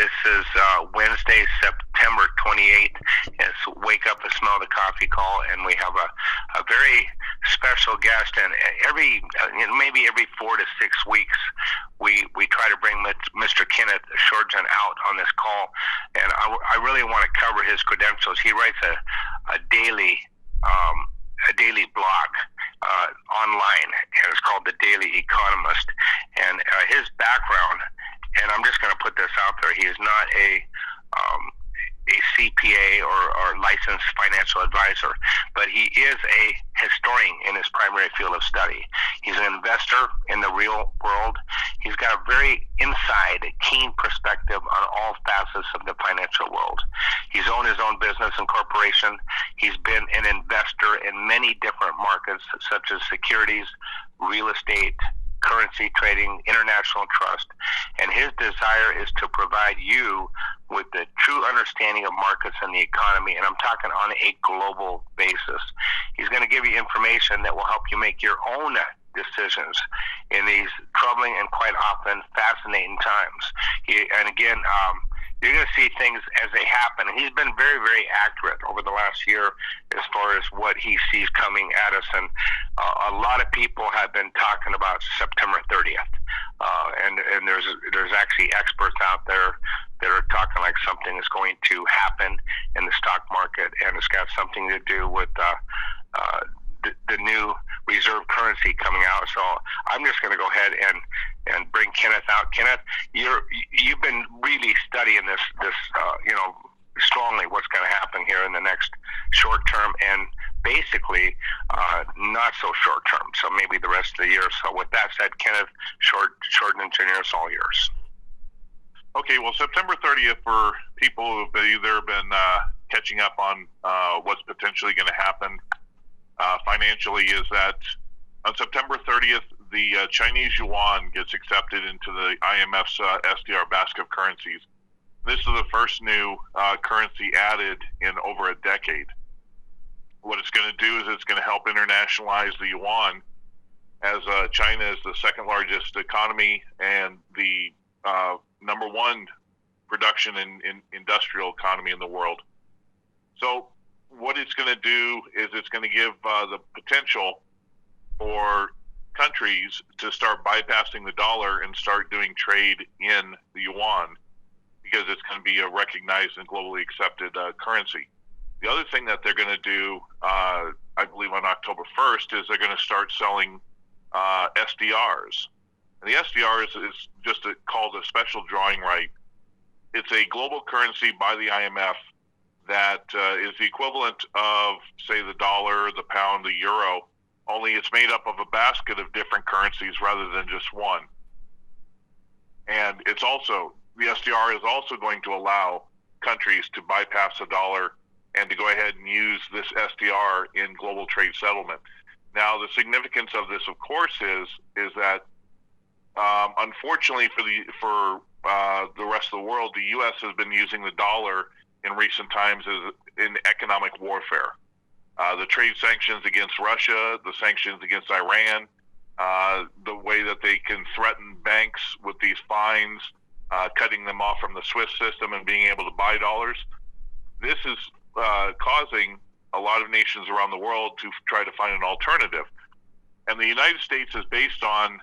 This is Wednesday, September 28th. It's Wake Up and Smell the Coffee call, and we have a very special guest. And maybe every 4 to 6 weeks, we try to bring Mr. Kenneth Schortgen out on this call. And I really want to cover his credentials. He writes a daily blog online, and it's called The Daily Economist. And his background, and I'm just going to put this out there, he is not a CPA or licensed financial advisor, but he is a historian in his primary field of study. He's an investor in the real world. He's got a very keen perspective on all facets of the financial world. He's owned his own business and corporation. He's been an investor in many different markets, such as securities, real estate, currency trading, international trust, and his desire is to provide you with the true understanding of markets and the economy, and I'm talking on a global basis. He's going to give you information that will help you make your own decisions in these troubling and quite often fascinating times. You're going to see things as they happen. And he's been very, very accurate over the last year as far as what he sees coming at us. And a lot of people have been talking about September 30th. And there's actually experts out there that are talking like something is going to happen in the stock market, and it's got something to do with the new reserve currency coming out. So I'm just going to go ahead and bring Kenneth out. Kenneth, you've been really studying this strongly what's going to happen here in the next short term and basically not so short term. So maybe the rest of the year. So with that said, Kenneth Schortgen Jr., it's all yours. Okay, well, September 30th, for people who've either been catching up on what's potentially going to happen financially, is that on September 30th, the Chinese yuan gets accepted into the IMF's SDR basket of currencies. This is the first new currency added in over a decade. What it's going to do is it's going to help internationalize the yuan, as China is the second largest economy and the number one production in industrial economy in the world. So what it's going to do is it's going to give the potential for countries to start bypassing the dollar and start doing trade in the yuan, because it's going to be a recognized and globally accepted currency. The other thing that they're going to do, I believe on October 1st, is they're going to start selling SDRs. And the SDR is just called a special drawing right. It's a global currency by the IMF that is the equivalent of, say, the dollar, the pound, the euro, only it's made up of a basket of different currencies rather than just one. And the SDR is also going to allow countries to bypass the dollar and to go ahead and use this SDR in global trade settlement. Now, the significance of this, of course, is that unfortunately for the rest of the world, the U.S. has been using the dollar in recent times as in economic warfare. The trade sanctions against Russia, the sanctions against Iran, the way that they can threaten banks with these fines, cutting them off from the SWIFT system and being able to buy dollars. This is causing a lot of nations around the world to try to find an alternative. And the United States is based on,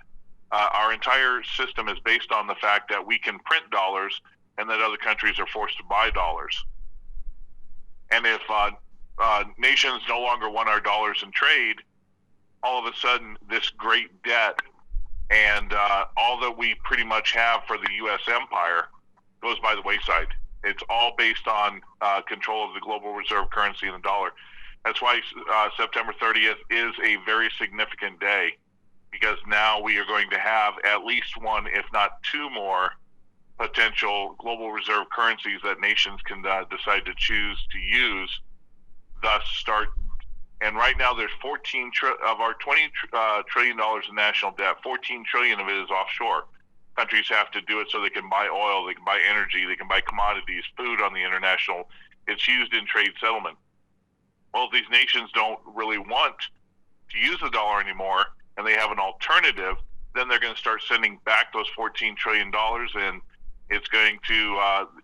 our entire system is based on the fact that we can print dollars and that other countries are forced to buy dollars. And if nations no longer want our dollars in trade, all of a sudden this great debt and all that we pretty much have for the U.S. empire goes by the wayside. It's all based on control of the global reserve currency in the dollar. That's why September 30th is a very significant day, because now we are going to have at least one, if not two more, potential global reserve currencies that nations can decide to choose to use, thus start. And right now there's of our $20 trillion in national debt, 14 trillion of it is offshore. Countries have to do it so they can buy oil, they can buy energy, they can buy commodities, food on the international. It's used in trade settlement. Well, if these nations don't really want to use the dollar anymore and they have an alternative, then they're going to start sending back those $14 trillion It's going to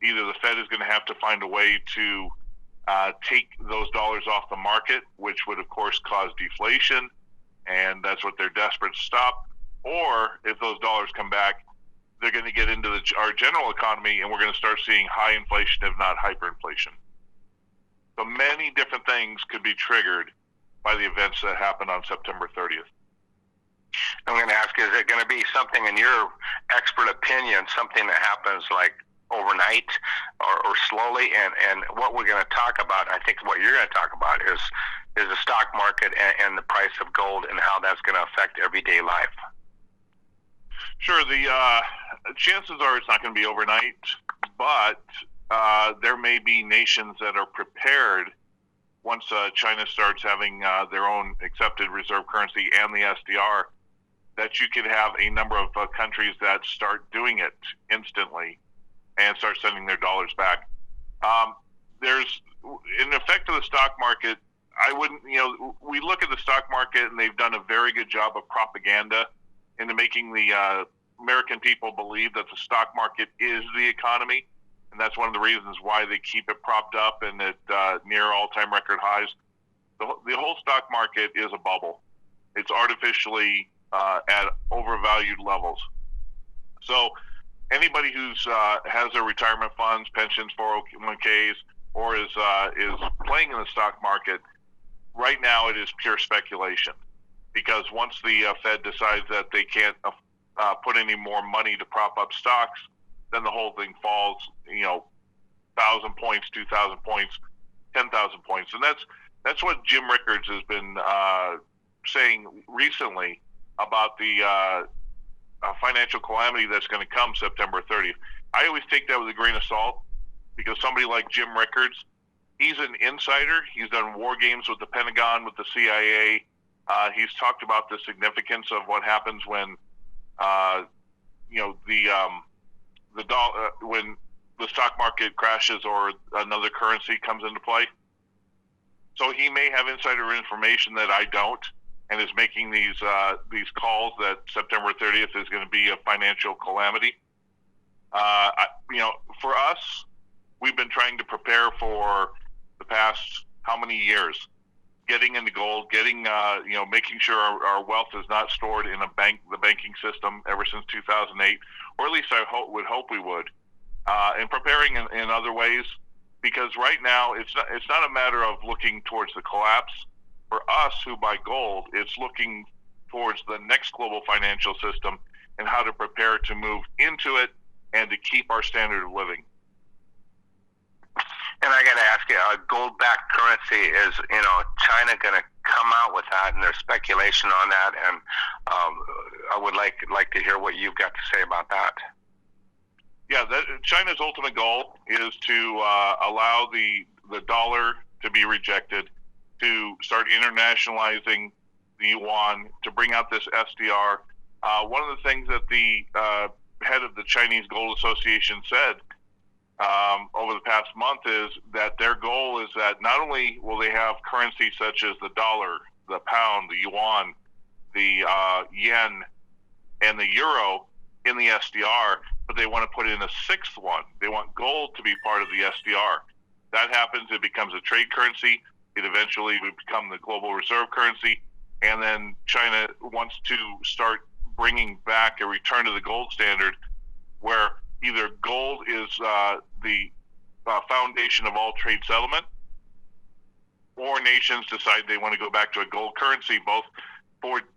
either the Fed is going to have to find a way to take those dollars off the market, which would of course cause deflation, and that's what they're desperate to stop. Or if those dollars come back, they're going to get into our general economy, and we're going to start seeing high inflation, if not hyperinflation. So many different things could be triggered by the events that happened on September 30th. I'm going to ask you, is it going to be something, in your expert opinion, something that happens like overnight or slowly? And what we're going to talk about, I think what you're going to talk about is the stock market and the price of gold and how that's going to affect everyday life. Sure. The chances are it's not going to be overnight, but there may be nations that are prepared once China starts having their own accepted reserve currency and the SDR, that you could have a number of countries that start doing it instantly and start sending their dollars back. There's an effect of the stock market. I wouldn't, we look at the stock market and they've done a very good job of propaganda into making the American people believe that the stock market is the economy. And that's one of the reasons why they keep it propped up and at near all-time record highs. The whole stock market is a bubble. It's artificially at overvalued levels. So anybody who's has their retirement funds, pensions, 401ks, or is playing in the stock market, right now it is pure speculation. Because once the Fed decides that they can't put any more money to prop up stocks, then the whole thing falls, 1,000 points, 2,000 points, 10,000 points. And that's what Jim Rickards has been saying recently about the financial calamity that's going to come September 30th. I always take that with a grain of salt, because somebody like Jim Rickards, he's an insider. He's done war games with the Pentagon, with the CIA. He's talked about the significance of what happens when, when the stock market crashes or another currency comes into play. So he may have insider information that I don't, and is making these calls that September 30th is going to be a financial calamity. For us, we've been trying to prepare for the past how many years, getting into gold, making sure our wealth is not stored in the banking system ever since 2008, or at least I would hope we would, and preparing in other ways, because right now it's not a matter of looking towards the collapse. For us who buy gold, it's looking towards the next global financial system and how to prepare to move into it and to keep our standard of living. And I got to ask you, gold-backed currency, is China going to come out with that? And there's speculation on that, and I would like to hear what you've got to say about that. Yeah, China's ultimate goal is to allow the dollar to be rejected, to start internationalizing the yuan, to bring out this SDR. One of the things that the head of the Chinese Gold Association said over the past month is that their goal is that not only will they have currency such as the dollar, the pound, the yuan, the yen, and the euro in the SDR, but they want to put in a sixth one. They want gold to be part of the SDR. That happens, it becomes a trade currency. It eventually would become the global reserve currency. And then China wants to start bringing back a return to the gold standard, where either gold is the foundation of all trade settlement, or nations decide they want to go back to a gold currency, both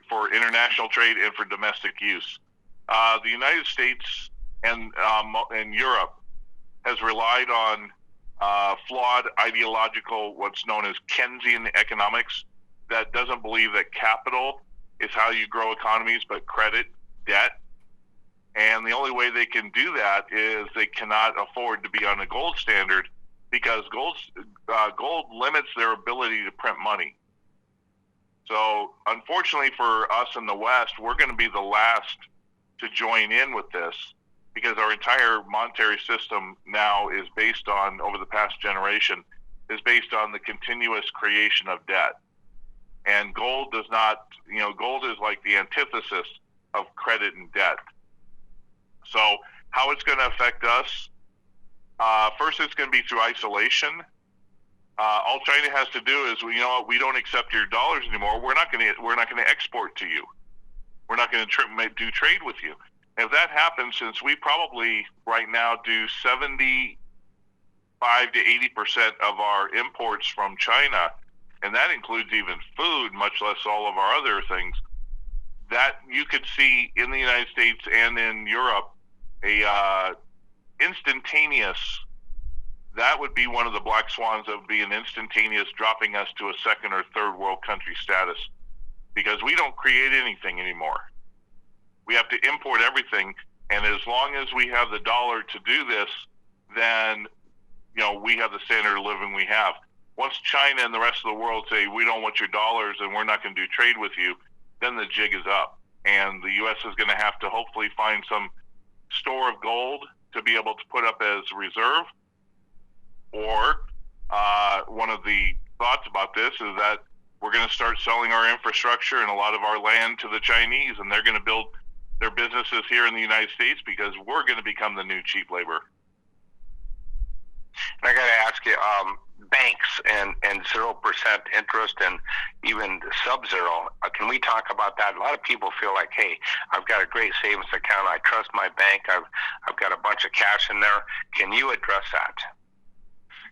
for international trade and for domestic use. The United States and Europe has relied on flawed ideological, what's known as Keynesian economics, that doesn't believe that capital is how you grow economies, but credit, debt. And the only way they can do that is they cannot afford to be on a gold standard, because gold limits their ability to print money. So unfortunately for us in the West, we're going to be the last to join in with this, because our entire monetary system now is based on, over the past generation, is based on the continuous creation of debt. And gold does not, gold is like the antithesis of credit and debt. So How it's going to affect us? First, it's going to be through isolation. All China has to do is, you know what, we don't accept your dollars anymore. We're not going to export to you. We're not going to do trade with you. If that happens, since we probably right now do 75 to 80% of our imports from China, and that includes even food, much less all of our other things, that you could see in the United States and in Europe a instantaneous, that would be one of the black swans that would be an instantaneous dropping us to a second or third world country status, because we don't create anything anymore. We have to import everything, and as long as we have the dollar to do this, then we have the standard of living we have. Once China and the rest of the world say we don't want your dollars and we're not going to do trade with you, then the jig is up, and the U.S. is going to have to hopefully find some store of gold to be able to put up as reserve. Or one of the thoughts about this is that we're going to start selling our infrastructure and a lot of our land to the Chinese, and they're going to build their businesses here in the United States because we're going to become the new cheap labor. And I got to ask you, banks and 0% interest and even sub-zero, can we talk about that? A lot of people feel like, hey, I've got a great savings account. I trust my bank. I've got a bunch of cash in there. Can you address that?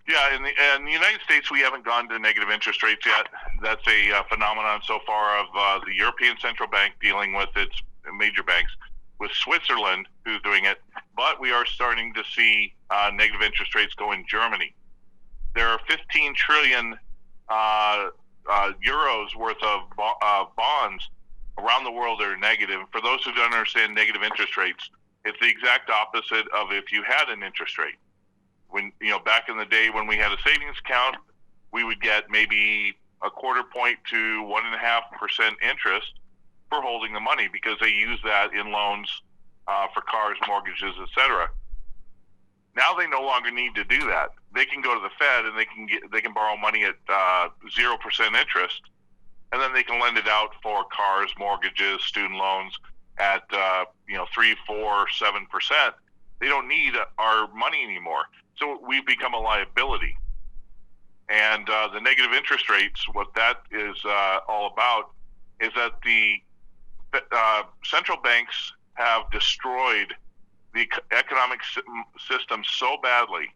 Yeah, in the United States, we haven't gone to negative interest rates yet. That's a phenomenon so far of the European Central Bank dealing with its major banks, with Switzerland, who's doing it. But we are starting to see negative interest rates go in Germany. There are 15 trillion euros worth of bonds around the world that are negative. For those who don't understand negative interest rates, it's the exact opposite of if you had an interest rate. When back in the day when we had a savings account, we would get maybe a 0.25% to 1.5% interest for holding the money, because they use that in loans for cars, mortgages, etc. Now they no longer need to do that. They can go to the Fed and they can borrow money at 0% interest, and then they can lend it out for cars, mortgages, student loans at 3, 4, 7%. They don't need our money anymore. So we've become a liability. And the negative interest rates, what that is all about, is that the central banks have destroyed the economic system so badly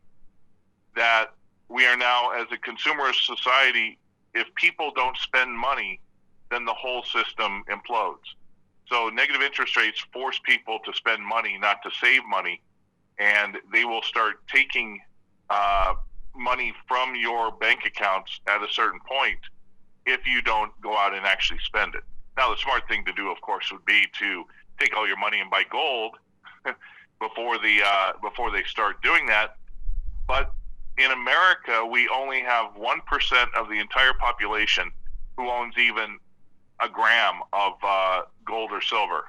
that we are now, as a consumerist society, if people don't spend money, then the whole system implodes. So negative interest rates force people to spend money, not to save money, and they will start taking money from your bank accounts at a certain point if you don't go out and actually spend it. Now, the smart thing to do, of course, would be to take all your money and buy gold before they start doing that. But in America, we only have 1% of the entire population who owns even a gram of gold or silver.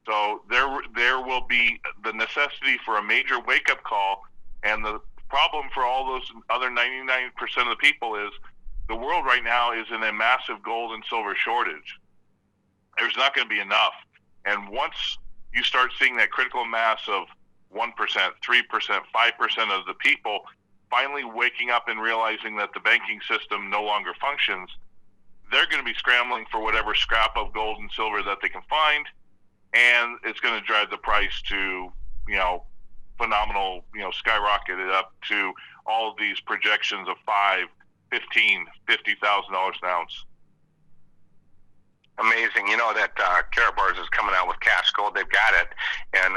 So there will be the necessity for a major wake-up call, and the problem for all those other 99% of the people is the world right now is in a massive gold and silver shortage. There's not going to be enough. And once you start seeing that critical mass of 1%, 3%, 5% of the people finally waking up and realizing that the banking system no longer functions, they're going to be scrambling for whatever scrap of gold and silver that they can find, and it's going to drive the price to, phenomenal, skyrocket it up to all of these projections of $5,000, $15,000, $50,000 an ounce. Amazing. You know that Karatbars is coming out with cash gold. They've got it, and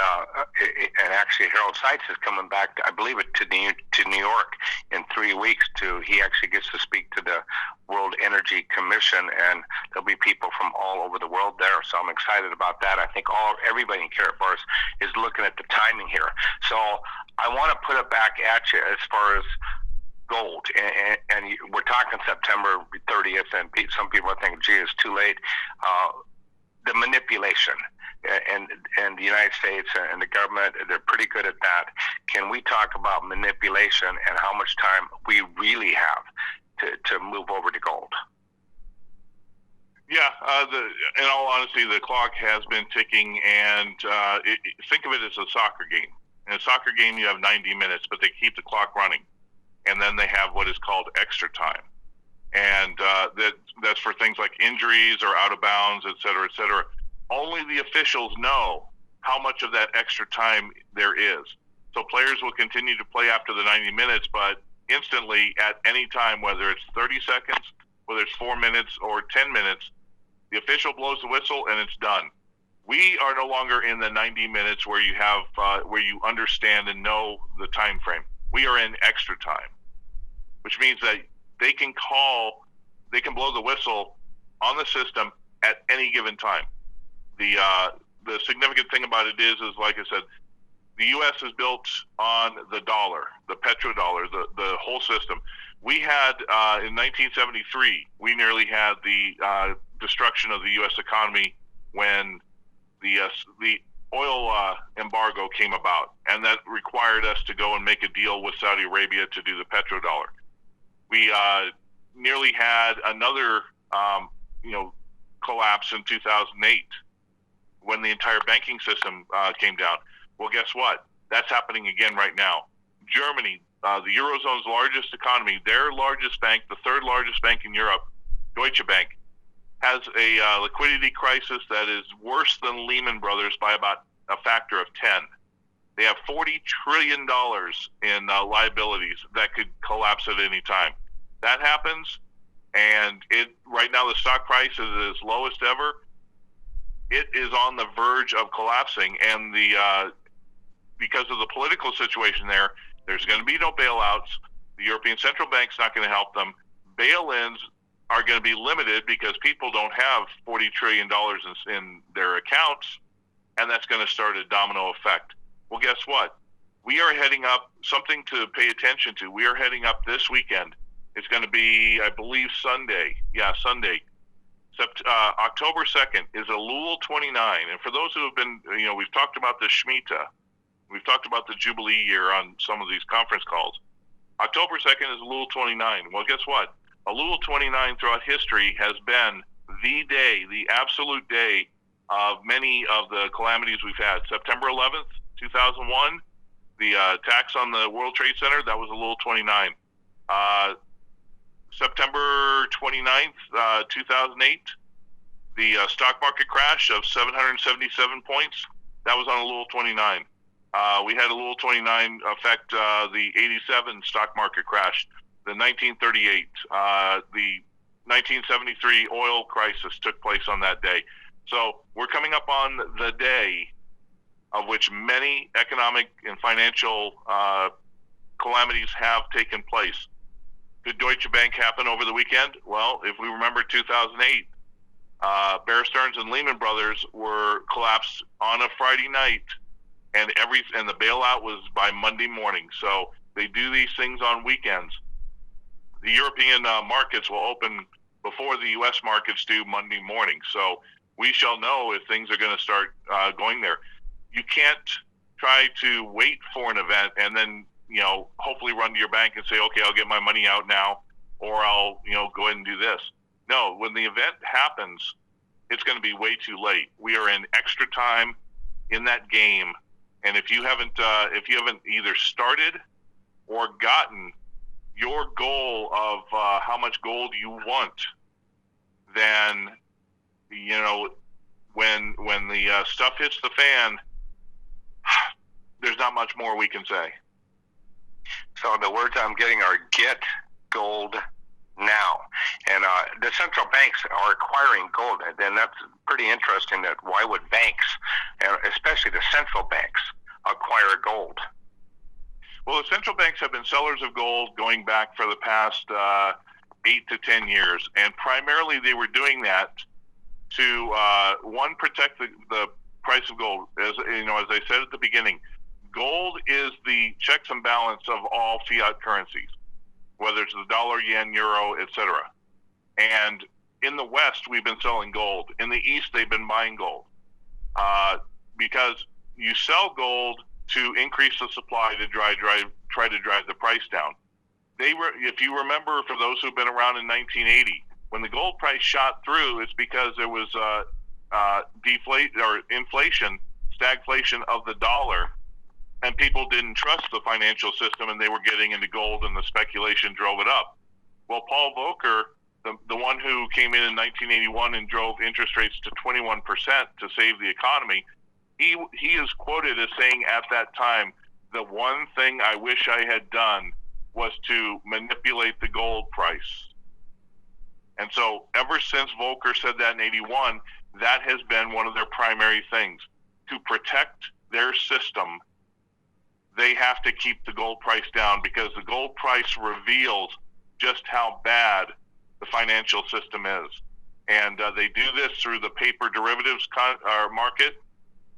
actually Harold Seitz is coming back, I believe, to New York in 3 weeks. He actually gets to speak to the World Energy Commission, and there'll be people from all over the world there. So I'm excited about that. I think everybody in Karatbars is looking at the timing here. So I want to put it back at you as far as gold, and we're talking September 30th, and some people are thinking, gee, it's too late. The manipulation, and the United States and the government, they're pretty good at that. Can we talk about manipulation and how much time we really have to move over to gold? Yeah, In all honesty, the clock has been ticking, and think of it as a soccer game. In a soccer game, you have 90 minutes, but they keep the clock running, and then they have what is called extra time, and that's for things like injuries or out of bounds, et cetera, et cetera. Only the officials know how much of that extra time there is. So players will continue to play after the 90 minutes, but instantly at any time, whether it's 30 seconds, whether it's 4 minutes or 10 minutes, the official blows the whistle and it's done. We are no longer in the 90 minutes where you have where you understand and know the time frame. We are in extra time, which means that they can blow the whistle on the system at any given time. The significant thing about it is like I said, the U.S. is built on the dollar, the petrodollar, the whole system. We had, in 1973, we nearly had the destruction of the U.S. economy when the oil embargo came about, and that required us to go and make a deal with Saudi Arabia to do the petrodollar. We nearly had another, collapse in 2008 when the entire banking system came down. Well, guess what? That's happening again right now. Germany, the Eurozone's largest economy, their largest bank, the third largest bank in Europe, Deutsche Bank, has a liquidity crisis that is worse than Lehman Brothers by about a factor of 10. They have $40 trillion in liabilities that could collapse at any time. That happens, and right now the stock price is its lowest ever. It is on the verge of collapsing, and because of the political situation there's going to be no bailouts. The European Central Bank's not going to help them. Bail-ins are going to be limited because people don't have $40 trillion in their accounts, and that's going to start a domino effect. Well, guess what? We are heading up, something to pay attention to. We are heading up this weekend. It's going to be, I believe, Sunday. Yeah, Sunday. October 2nd is Elul 29. And for those who have been, we've talked about the Shemitah. We've talked about the Jubilee year on some of these conference calls. October 2nd is Elul 29. Well, guess what? Elul 29 throughout history has been the day, the absolute day of many of the calamities we've had. September 11th, 2001, the attacks on the World Trade Center, that was Elul 29. September 29th, 2008, the stock market crash of 777 points, that was on Elul 29. We had Elul 29 affect the 87 stock market crash, the 1938, the 1973 oil crisis took place on that day. So we're coming up on the day of which many economic and financial calamities have taken place. Did Deutsche Bank happen over the weekend? Well, if we remember 2008, Bear Stearns and Lehman Brothers were collapsed on a Friday night, and the bailout was by Monday morning. So they do these things on weekends. The European markets will open before the U.S. markets do Monday morning. So we shall know if things are going to start going there. You can't try to wait for an event and then, hopefully run to your bank and say, okay, I'll get my money out now, or I'll, go ahead and do this. No, when the event happens, it's going to be way too late. We are in extra time in that game. And if you haven't either started or gotten your goal of how much gold you want, then, when the stuff hits the fan, there's not much more we can say. So the words I'm getting are get gold now. And the central banks are acquiring gold. And that's pretty interesting that why would banks, especially the central banks, acquire gold? Well, the central banks have been sellers of gold going back for the past 8 to 10 years. And primarily they were doing that to, one, protect the price of gold. As I said at the beginning, gold is the checks and balance of all fiat currencies, whether it's the dollar, yen, euro, etc. And in the West, we've been selling gold. In the East, they've been buying gold because you sell gold to increase the supply to try to drive the price down. If you remember, for those who've been around in 1980, When the gold price shot through, it's because there was inflation, stagflation of the dollar, and people didn't trust the financial system, and they were getting into gold, and the speculation drove it up. Well, Paul Volcker, the one who came in 1981 and drove interest rates to 21% to save the economy, he is quoted as saying at that time, the one thing I wish I had done was to manipulate the gold price. And so ever since Volcker said that in 81, that has been one of their primary things. To protect their system, they have to keep the gold price down, because the gold price reveals just how bad the financial system is. And they do this through the paper derivatives market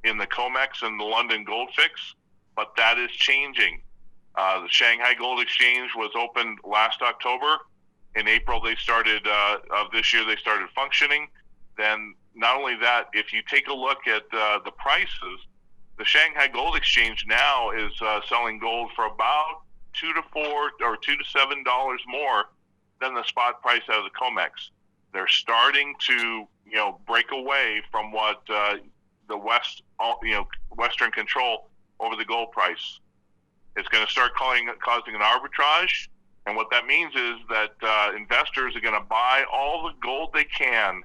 in the COMEX and the London Gold Fix, but that is changing. The Shanghai Gold Exchange was opened last October. In April, they started of this year, they started functioning. Then not only that, if you take a look at the prices, the Shanghai Gold Exchange now is selling gold for about $2 to $4 or $2 to $7 more than the spot price out of the COMEX. They're starting to, break away from what the West, Western control over the gold price. It's going to start causing an arbitrage, and what that means is that investors are going to buy all the gold they can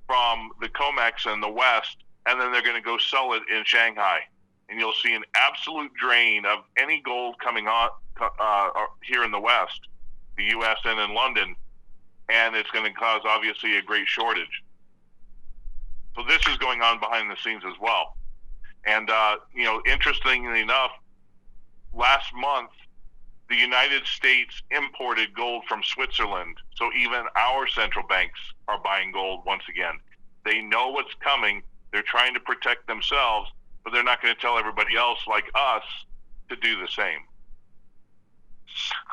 from the COMEX and the West, and then they're going to go sell it in Shanghai. And you'll see an absolute drain of any gold coming on here in the West, the U.S. and in London, and it's going to cause, obviously, a great shortage. So this is going on behind the scenes as well. And, interestingly enough, last month, the United States imported gold from Switzerland. So even our central banks are buying gold once again. They know what's coming. They're trying to protect themselves, but they're not going to tell everybody else like us to do the same.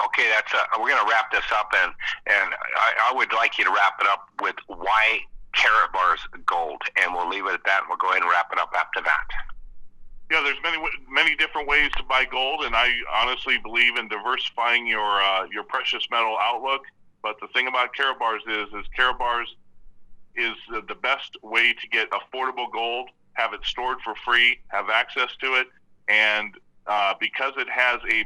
Okay, we're going to wrap this up, and I would like you to wrap it up with why Karatbar's gold, and we'll leave it at that, and we'll go ahead and wrap it up after that. Yeah, there's many different ways to buy gold, and I honestly believe in diversifying your precious metal outlook. But the thing about Karatbar's is Karatbar's is the best way to get affordable gold, have it stored for free, have access to it, and because it has a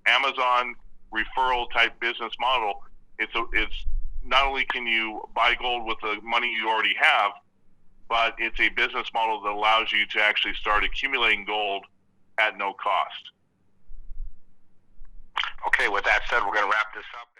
Amazon referral type business model, it's not only can you buy gold with the money you already have, but it's a business model that allows you to actually start accumulating gold at no cost. Okay, with that said, we're going to wrap this up.